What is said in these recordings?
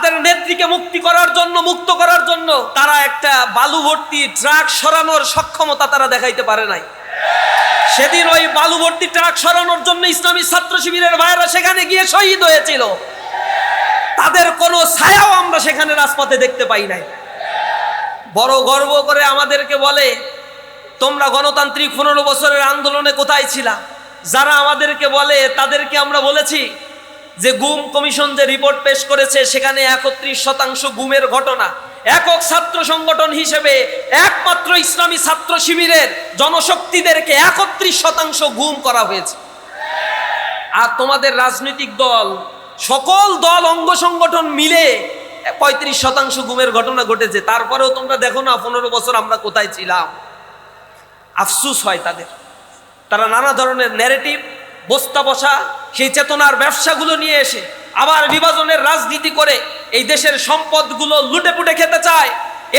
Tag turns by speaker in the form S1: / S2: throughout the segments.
S1: তাদের নেত্রীকে মুক্ত করার জন্য তারা একটা বালু ভর্তি ট্রাক সরানোর সক্ষমতা তারা দেখাইতে পারে নাই। সেদিন ওই বালু ভর্তি ট্রাক সরানোর জন্য ইসলামী ছাত্র শিবিরের ভাইয়েরা সেখানে গিয়ে শহীদ হয়েছিল। তাদের কোনো ছায়াও আমরা সেখানে রাজপথে দেখতে পাই নাই। বড় গর্ব করে আমাদেরকে বলে, তোমরা গণতান্ত্রিক 15 বছরের আন্দোলনে কোথায় ছিলা? যারা আমাদেরকে বলে তাদেরকে আমরা বলেছি যে গুম কমিশন যে রিপোর্ট পেশ করেছে সেখানে 31% গুমের ঘটনা। একক ছাত্র সংগঠন হিসেবে একমাত্র ইসলামী ছাত্র শিবিরের জনশক্তিদেরকে 31% গুম করা হয়েছে। আর তোমাদের রাজনৈতিক দল, সকল দল অঙ্গ সংগঠন মিলে 35% গুমের ঘটনা ঘটেছে। তারপরেও তোমরা দেখো না 15 বছর আমরা কোথায় ছিলাম। আফসুস হয় তাদের। তারা নানা ধরনের ন্যারেটিভ, বস্তা বসা, সেই চেতনার ব্যবসাগুলো নিয়ে এসে আবার বিভাজনের রাজনীতি করে এই দেশের সম্পদগুলো লুটে পুটে খেতে চায়,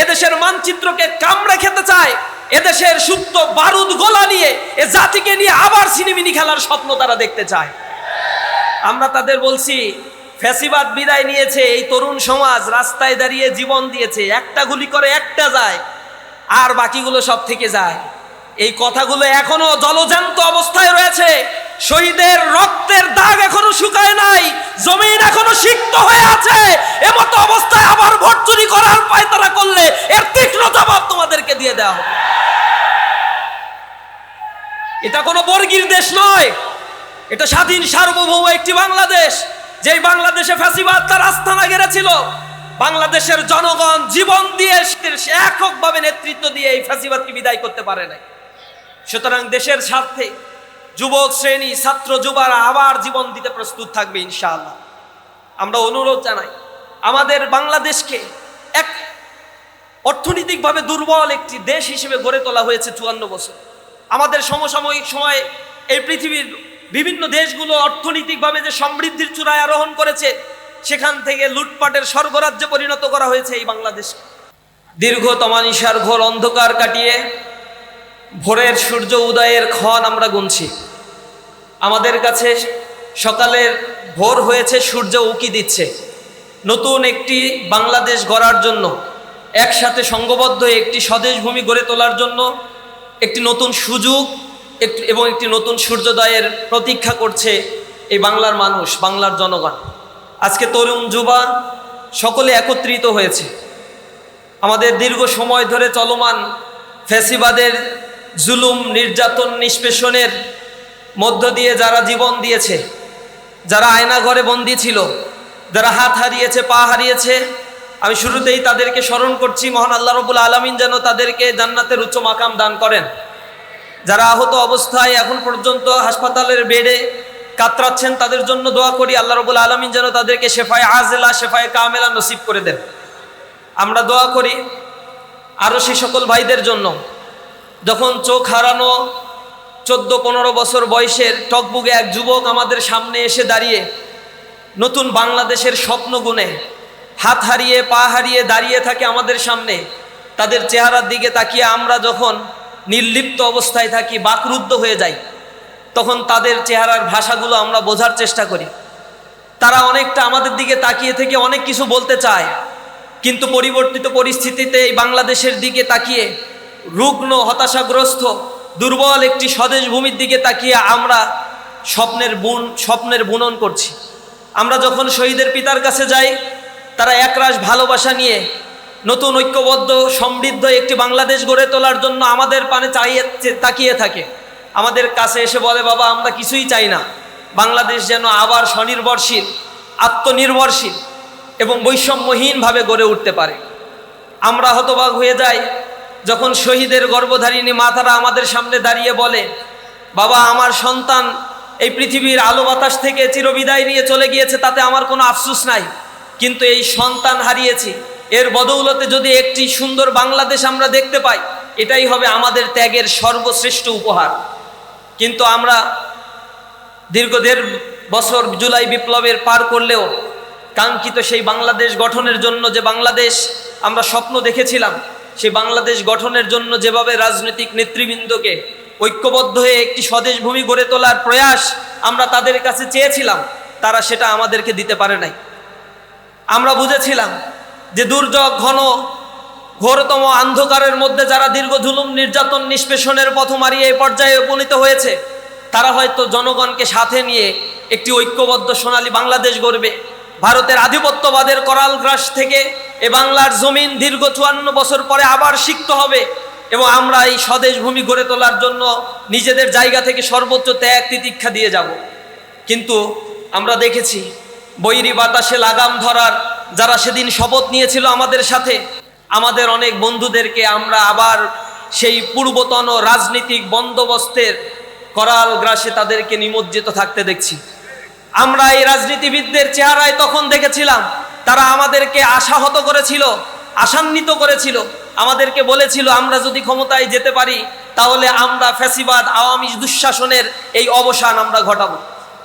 S1: এদেশের মানচিত্রকে কামড়ে খেতে চায়, এদেশের সুপ্ত বারুদ গোলা নিয়ে এ জাতিকে নিয়ে আবার সিনেমিনি খেলার স্বপ্ন তারা দেখতে চায়। আমরা তাদের বলছি, ফ্যাসিবাদ বিদায় নিয়েছে, এই তরুণ সমাজ রাস্তায় দাঁড়িয়ে জীবন দিয়েছে, একটা গুলি করে একটা যায় আর বাকিগুলো সব থেকে যায়। এই কথাগুলো এখনো জলজ্যান্ত অবস্থায় রয়েছে। শহীদের রক্তের দাগ এখনো শুকায় নাই, জমিন এখনো সিক্ত হয়ে আছে। এমতো অবস্থায় আবার ভোট চুরি করার পায়তারা করলে এর তীক্ষ্ণ জবাব তোমাদেরকে দিয়ে দেওয়া হবে। এটা কোনো বর্গীর দেশ নয়, এটা স্বাধীন সার্বভৌম একটি বাংলাদেশ। যেই বাংলাদেশে ফ্যাসিবাদ তার আস্তানা গেড়েছিল, বাংলাদেশের জনগণ জীবন দিয়ে এককভাবে নেতৃত্ব দিয়ে এই ফ্যাসিবাদকে বিদায় করতে পারে নাই। সুতরাং দেশের স্বার্থে যুবক শ্রেণী, ছাত্র যুবারা আবার জীবন দিতে প্রস্তুত থাকবে ইনশাআল্লাহ। আমরা অনুরোধ জানাই, আমাদের বাংলাদেশকে এক অর্থনৈতিকভাবে দুর্বল একটি দেশ হিসেবে গড়ে তোলা হয়েছে 54 বছর। আমাদের সমসাময়িক সময়ে এই পৃথিবীর বিভিন্ন দেশগুলো অর্থনৈতিকভাবে যে সমৃদ্ধির চূড়ায় আরোহণ করেছে, সেখান থেকে লুটপাটের স্বর্গরাজ্যে পরিণত করা হয়েছে এই বাংলাদেশ। দীর্ঘ তমানিসার ঘোর অন্ধকার কাটিয়ে ভোরের সূর্য উদয়ের ক্ষণ আমরা গুনছি। আমাদের কাছে সকালের ভোর হয়েছে, সূর্য উকি দিচ্ছে। নতুন একটি বাংলাদেশ গড়ার জন্য, একসাথে সংঘবদ্ধ একটি স্বদেশ ভূমি গড়ে তোলার জন্য একটি নতুন সুযোগ এবং একটি নতুন সূর্যোদয়ের প্রতীক্ষা করছে এই বাংলার মানুষ, বাংলার জনগণ। আজকে তরুণ যুবা সকলে একত্রিত হয়েছে। আমাদের দীর্ঘ সময় ধরে চলমান ফ্যাসিবাদের জুলুম, নির্যাতন, নিষ্পেষণের মধ্য দিয়ে যারা জীবন দিয়েছে, যারা আয়না ঘরে বন্দী ছিল, যারা হাত হারিয়েছে, পা হারিয়েছে, আমি শুরুতেই তাদেরকে স্মরণ করছি। মহান আল্লাহ রাব্বুল আলামিন যেন তাদেরকে জান্নাতের উচ্চ মাকাম দান করেন। যারা আহত অবস্থায় এখন পর্যন্ত হাসপাতালের বেডে কাতরাচ্ছেন, তাদের জন্য দোয়া করি আল্লাহ রাব্বুল আলামিন যেন তাদেরকে শেফায়ে আজেলা, শেফায়ে কামেলা নসিব করে দেন। আমরা দোয়া করি আরও সেই সকল ভাইদের জন্য, যখন চোখ হারানো 14-15 বছর বয়সের টকবুকে এক যুবক আমাদের সামনে এসে দাঁড়িয়ে নতুন বাংলাদেশের স্বপ্ন গুনে হাত হারিয়ে, পা হারিয়ে দাঁড়িয়ে থাকে আমাদের সামনে। তাদের চেহারার দিকে তাকিয়ে আমরা যখন নির্লিপ্ত অবস্থায় থাকি, বাকরুদ্ধ হয়ে যাই, তখন তাদের চেহারার ভাষাগুলো আমরা বোঝার চেষ্টা করি। তারা অনেকটা আমাদের দিকে তাকিয়ে থেকে অনেক কিছু বলতে চায়, কিন্তু পরিবর্তিত পরিস্থিতিতে এই বাংলাদেশের দিকে তাকিয়ে, রুগ্ন, হতাশাগ্রস্ত, দুর্বল একটি স্বদেশ ভূমির দিকে তাকিয়ে আমরা স্বপ্নের বুনন করছি। আমরা যখন শহীদের পিতার কাছে যাই, তারা একরাশ ভালোবাসা নিয়ে নতুন ঐক্যবদ্ধ সমৃদ্ধ একটি বাংলাদেশ গড়ে তোলার জন্য আমাদের পানে তাকিয়ে থাকে। আমাদের কাছে এসে বলে, বাবা আমরা কিছুই চাই না, বাংলাদেশ যেন আবার স্বনির্ভরশীল, আত্মনির্ভরশীল এবং বৈষম্যহীনভাবে গড়ে উঠতে পারে। আমরা হতবাক হয়ে যাই যখন শহীদের গর্ভধারিণী মাতারা আমাদের সামনে দাঁড়িয়ে বলে, বাবা আমার সন্তান এই পৃথিবীর আলো বাতাস থেকে চিরবিদায় নিয়ে চলে গিয়েছে, তাতে আমার কোনো আফসোস নাই, কিন্তু এই সন্তান হারিয়েছি, এর বদৌলতে যদি একটি সুন্দর বাংলাদেশ আমরা দেখতে পাই, এটাই হবে আমাদের ত্যাগের সর্বশ্রেষ্ঠ উপহার। কিন্তু আমরা দীর্ঘ 1.5 বছর জুলাই বিপ্লবের পার করলেও কাঙ্ক্ষিত সেই বাংলাদেশ গঠনের জন্য যে বাংলাদেশ আমরা স্বপ্ন দেখেছিলাম, সেই বাংলাদেশ গঠনের জন্য যেভাবে রাজনৈতিক নেতৃবৃন্দকে ঐক্যবদ্ধ হয়ে একটি স্বদেশ ভূমি গড়ে তোলার প্রয়াস আমরা তাদের কাছে চেয়েছিলাম, তারা সেটা আমাদেরকে দিতে পারে নাই। আমরা বুঝেছিলাম যে দুর্যোগ ঘন ঘোরতম অন্ধকারের মধ্যে যারা দীর্ঘ জুলুম নির্যাতন নিষ্পেষণের পথ মারিয়ে এই পর্যায়ে উপনীত হয়েছে, তারা হয়তো জনগণকে সাথে নিয়ে একটি ঐক্যবদ্ধ সোনালী বাংলাদেশ গড়বে। ভারতের আধিপত্যবাদের করাল গ্রাস থেকে এ বাংলার জমিন দীর্ঘ 54 বছর পরে আবার সিক্ত হবে এবং আমরা এই স্বদেশ ভূমি গড়ে তোলার জন্য নিজেদের জায়গা থেকে সর্বোচ্চ ত্যাগ তিতিক্ষা দিয়ে যাব। কিন্তু আমরা দেখেছি বৈরী বাতাসে লাগাম ধরার যারা সেদিন শপথ নিয়েছিল আমাদের সাথে, আমাদের অনেক বন্ধুদেরকে আমরা আবার সেই পূর্বতন রাজনৈতিক বন্দোবস্তের করাল গ্রাসে তাদেরকে নিমজ্জিত থাকতে দেখছি। আমরা এই রাজনীতিবিদদের চেহারায় তখন দেখেছিলাম তারা আমাদেরকে আশাহত করেছিল, আশান্বিত করেছিল, আমাদেরকে বলেছিল আমরা যদি ক্ষমতায় যেতে পারি তাহলে আমরা ফ্যাসিবাদ আওয়ামী দুঃশাসনের এই অবসান আমরা ঘটাবো।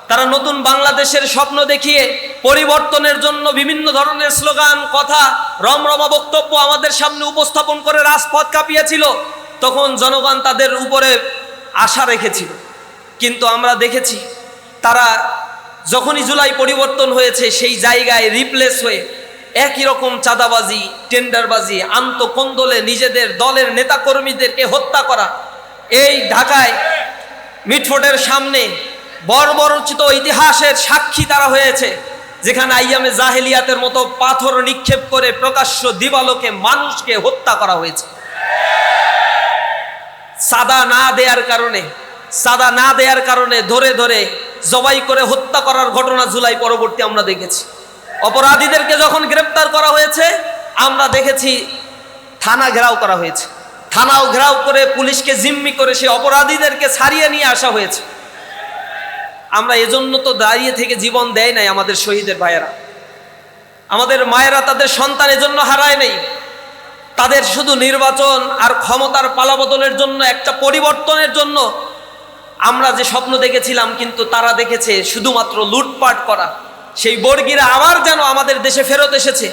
S1: তারা নতুন বাংলাদেশের স্বপ্ন দেখিয়ে পরিবর্তনের জন্য বিভিন্ন ধরনের স্লোগান, কথা, রমরমা বক্তব্য আমাদের সামনে উপস্থাপন করে রাজপথ কাঁপিয়েছিল। তখন জনগণ তাদের উপরে আশা রেখেছিল। কিন্তু আমরা দেখেছি তারা যখনই জুলাই পরিবর্তন হয়েছে সেই জায়গায় রিপ্লেস হয়ে একই রকম চাঁদাবাজি, টেন্ডারবাজি, আন্তঃকন্দলে নিজেদের দলের নেতাকর্মীদেরকে হত্যা করা। এই ঢাকায় মিটফোর্ডের সামনে বর্বরচিত ইতিহাসের সাক্ষী তারা হয়েছে, যেখানে আইয়ামে জাহেলিয়াতের মতো পাথর নিক্ষেপ করে প্রকাশ্য দিবালোকে মানুষকে হত্যা করা হয়েছে। সাদা না দেয়ার কারণে ধরে ধরে জবাই করে হত্যা করার ঘটনা জুলাই পরবর্তী আমরা দেখেছি। অপরাধীদেরকে যখন গ্রেপ্তার করা হয়েছে আমরা দেখেছি থানা ঘেরাও করা হয়েছে, থানাও ঘেরাও করে পুলিশকে জিম্মি করে সে অপরাধীদেরকে ছাড়িয়ে নিয়ে আসা হয়েছে। আমরা এজন্য তো দাঁড়িয়ে থেকে জীবন দেয় নাই আমাদের শহীদের ভাইয়েরা, আমাদের মায়েরা তাদের সন্তান এজন্য হারায় নেই। তাদের শুধু নির্বাচন আর ক্ষমতার পালাবদলের জন্য, একটা পরিবর্তনের জন্য আমরা যে স্বপ্ন দেখেছিলাম, কিন্তু তারা দেখেছে শুধুমাত্র লুটপাট করা। সেই বর্গীরা আবার যেন আমাদের দেশে ফেরত এসেছে।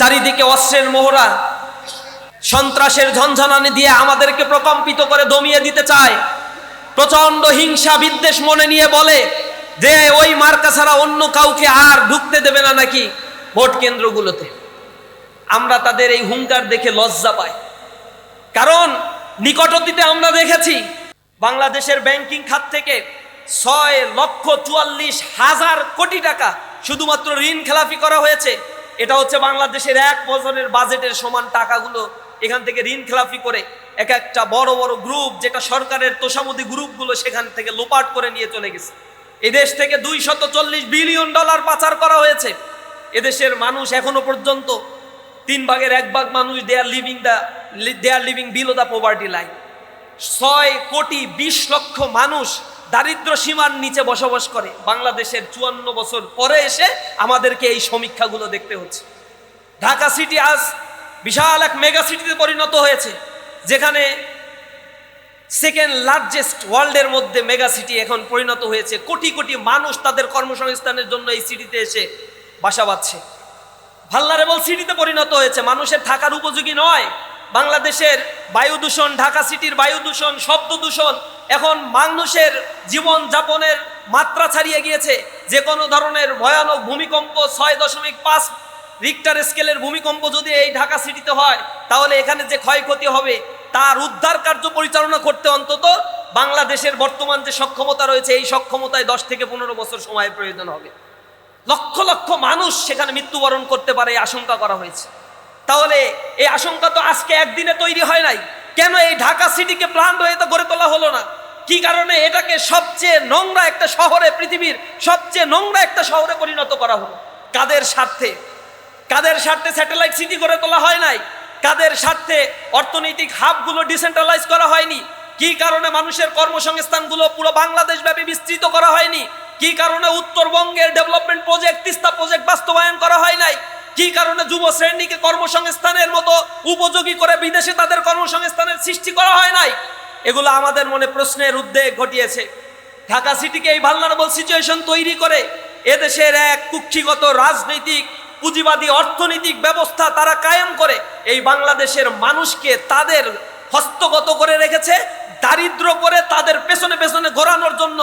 S1: চারিদিকে অস্ত্রের মোহরা, সন্ত্রাসের ঝনঝনানি দিয়ে আমাদেরকে প্রকম্পিত করে দমিয়ে দিতে চায়। প্রচন্ড হিংসা বিদ্বেষ মনে নিয়ে বলে যে ওই মার্কা ছাড়া অন্য কাউকে আর ঢুকতে দেবে না নাকি ভোট কেন্দ্রগুলোতে। আমরা তাদের এই হুঙ্কার দেখে লজ্জা পাই, কারণ নিকট অতীতে আমরা দেখেছি বাংলাদেশের ব্যাংকিং খাত থেকে 6,44,000 কোটি টাকা শুধুমাত্র ঋণ খেলাপি করা হয়েছে। এটা হচ্ছে বাংলাদেশের 1 বছরের বাজেটের সমান টাকাগুলো এখান থেকে ঋণ খেলাপি করে এক একটা বড় বড় গ্রুপ, যেটা সরকারের তোষামোদী গ্রুপগুলো, সেখান থেকে লোপাট করে নিয়ে চলে গেছে। এদেশ থেকে $240 বিলিয়ন পাচার করা হয়েছে। এদেশের মানুষ এখনো পর্যন্ত 3 ভাগের 1 ভাগ মানুষ they are living below the poverty line. 6,20,00,000 মানুষ দারিদ্র সীমার নিচে বসবাস করে। বাংলাদেশের 54 বছর পরে এসে আমাদেরকে এই সমীক্ষাগুলো দেখতে হচ্ছে। ঢাকা সিটি আজ বিশাল এক মেগা সিটিতে পরিণত হয়েছে, যেখানে সেকেন্ড লার্জেস্ট ওয়ার্ল্ডের মধ্যে মেগা সিটি এখন পরিণত হয়েছে। কোটি কোটি মানুষ তাদের কর্মসংস্থানের জন্য এই সিটিতে এসে বাসা বাঁধছে। ভালনারেবল সিটিতে পরিণত হয়েছে, মানুষের থাকার উপযোগী নয়। বাংলাদেশের বায়ু দূষণ, ঢাকা সিটির বায়ু দূষণ, শব্দ দূষণ এখন মানুষের জীবন যাপনের মাত্রা ছাড়িয়ে গিয়েছে। যে কোনো ধরনের ভয়ানক ভূমিকম্প, 6.5 রিক্টার স্কেলের ভূমিকম্প যদি এই ঢাকা সিটিতে হয়, তাহলে এখানে যে ক্ষয়ক্ষতি হবে তার উদ্ধার কার্য পরিচালনা করতে অন্তত বাংলাদেশের বর্তমান যে সক্ষমতা রয়েছে, এই সক্ষমতায় 10 থেকে 15 বছর সময়ের প্রয়োজন হবে। লক্ষ লক্ষ মানুষ সেখানে মৃত্যুবরণ করতে পারে এই আশঙ্কা করা হয়েছে। তাহলে এই আশঙ্কা তো আজকে একদিনে তৈরি হয় নাই। কেন এই ঢাকা সিটিকে প্ল্যান হয়ে তো গড়ে তোলা হলো না? কি কারণে এটাকে সবচেয়ে নোংরা একটা শহরে, পৃথিবীর সবচেয়ে নোংরা একটা শহরে পরিণত করা হলো? কাদের স্বার্থে? কাদের স্বার্থে স্যাটেলাইট সিটি গড়ে তোলা হয় নাই? কাদের স্বার্থে অর্থনৈতিক হাবগুলো ডিসেন্ট্রালাইজ করা হয়নি? কি কারণে মানুষের কর্মসংস্থানগুলো পুরো বাংলাদেশ ব্যাপী বিস্তৃত করা হয়নি? কি কারণে উত্তরবঙ্গের ডেভেলপমেন্ট প্রজেক্ট, তিস্তা প্রজেক্ট বাস্তবায়ন করা হয় নাই? কি কারণে যুব শ্রেণীকে কর্মসংস্থানের মতো উপযোগী করে বিদেশে তাদের কর্মসংস্থানের সৃষ্টি করা হয় নাই? এগুলো আমাদের মনে প্রশ্নের উদ্বেগ ঘটিয়েছে। ঢাকা সিটিকে এই ভালনারেবল সিচুয়েশন তৈরি করে এদেশের এক কুক্ষিগত রাজনৈতিক পুঁজিবাদী অর্থনৈতিক ব্যবস্থা তারা কায়েম করে এই বাংলাদেশের মানুষকে তাদের হস্তগত করে রেখেছে, দারিদ্র করে তাদের পেছনে পেছনে ঘোরানোর জন্য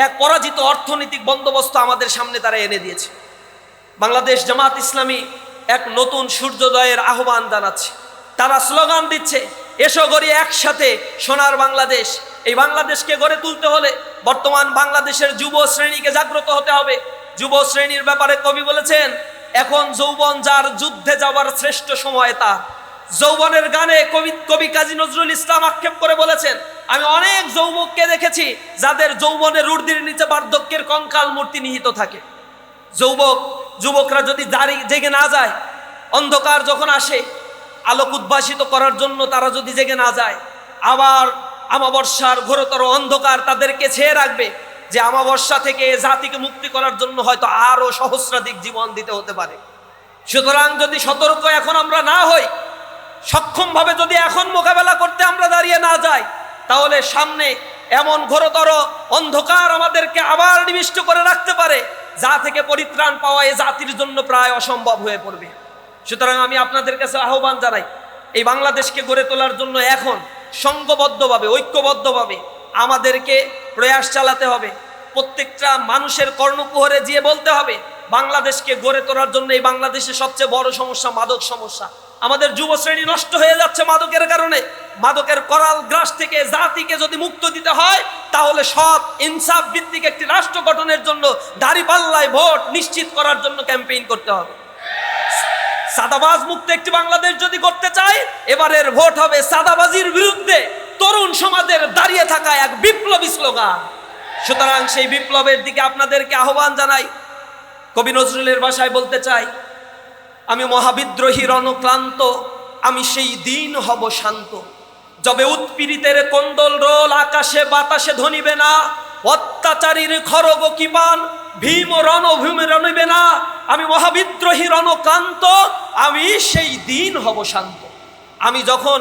S1: এক পরাজিত অর্থনৈতিক বন্দোবস্ত আমাদের সামনে তারা এনে দিয়েছে। বাংলাদেশ জামাত ইসলামী এক নতুন সূর্যোদয়ের আহ্বান জানাচ্ছে। তারা স্লোগান দিচ্ছে, এসো গড়ি একসাথে সোনার বাংলাদেশ। এই বাংলাদেশকে গড়ে তুলতে হলে বর্তমান বাংলাদেশের যুব শ্রেণীকে জাগ্রত হতে হবে। যুব শ্রেণীর ব্যাপারে কবি বলেছেন, এখন যৌবন যার যুদ্ধে যাওয়ার শ্রেষ্ঠ সময় তার। যৌবনের গানে কবি কাজী নজরুল ইসলাম আক্ষেপ করে বলেছেন, আমি অনেক যুবককে দেখেছি যাদের যৌবনের ঊর্ধ্বের নিচে বার্ধক্যের কঙ্কাল মূর্তি নিহিত থাকে। যুবকরা যদি জেগে না যায়, অন্ধকার যখন আসে আলোক উদ্ভাসিত করার জন্য তারা যদি জেগে না যায়, আবার আমাবস্যার ঘোরতর অন্ধকার তাদেরকে ছেয়ে রাখবে, যে আমাবস্যা থেকে জাতিকে মুক্তি করার জন্য হয়তো আরো সহস্রাধিক জীবন দিতে হতে পারে। সুতরাং যদি সতর্ক এখন আমরা না হই, সক্ষমভাবে যদি এখন মোকাবেলা করতে আমরা দাঁড়িয়ে না যাই, তাহলে সামনে এমন ঘোরতর অন্ধকার আমাদেরকে আবার নিবিষ্ট করে রাখতে পারে, যা থেকে পরিত্রাণ পাওয়া এই জাতির জন্য প্রায় অসম্ভব হয়ে পড়বে। সুতরাং আমি আপনাদের কাছে আহ্বান জানাই, এই বাংলাদেশকে গড়ে তোলার জন্য এখন সংঘবদ্ধভাবে, ঐক্যবদ্ধভাবে আমাদেরকে প্রয়াস চালাতে হবে। প্রত্যেকটা মানুষের কর্ণকুহরে গিয়ে বলতে হবে, বাংলাদেশকে গড়ে তোলার জন্য এই বাংলাদেশের সবচেয়ে বড় সমস্যা মাদক সমস্যা। আমাদের যুব শ্রেণী নষ্ট হয়ে যাচ্ছে মাদকের কারণে। মাদকের করাল গ্রাস থেকে জাতিকে যদি মুক্ত দিতে হয়, তাহলে সৎ ইনসাফ ভিত্তিক একটি রাষ্ট্র গঠনের জন্য দাঁড়িপাল্লায় ভোট নিশ্চিত করার জন্য ক্যাম্পেইন করতে হবে। সাদাবাজ মুক্ত একটি বাংলাদেশ যদি করতে চাই, এবারের ভোট হবে সাদাবাজির বিরুদ্ধে তরুণ সমাজের দাঁড়িয়ে থাকা এক বিপ্লবী স্লোগান। সুতরাং সেই বিপ্লবের দিকে আপনাদেরকে আহ্বান জানাই। কবি নজরুলের ভাষায় বলতে চাই, আমি মহাবিদ্রোহী রণক্লান্ত, আমি সেই দিন হব শান্ত। যবে উৎপীড়িতের কোন্দল রোল আকাশে বাতাসে ধ্বনিবে না, অত্যাচারীর খড়গ কিপান ভীম রণভূমে রণিবে না। আমি মহাবিদ্রোহী রণক্লান্ত, আমি সেই দিন হব শান্ত। আমি যখন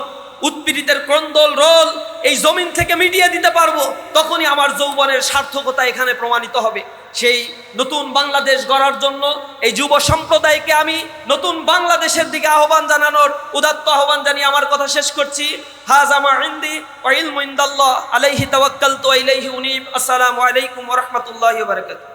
S1: উৎপীড়িতের ক্রন্দল রোল এই জমিন থেকে মিটিয়ে দিতে পারবো, তখনই আমার যৌবনের সার্থকতা এখানে প্রমাণিত হবে। সেই নতুন বাংলাদেশ গড়ার জন্য এই যুব সম্প্রদায়কে আমি নতুন বাংলাদেশের দিকে আহ্বান জানানোর উদাত্ত আহ্বান জানিয়ে আমার কথা শেষ করছি। হাযা মা ইনদি ওয়া ইলমু ইনদাল্লাহ আলাইহি তাওয়াক্কালতু ওয়া ইলাইহি উনীব। আসসালামু আলাইকুম ওয়া রাহমাতুল্লাহি ওয়া বারাকাতুহু।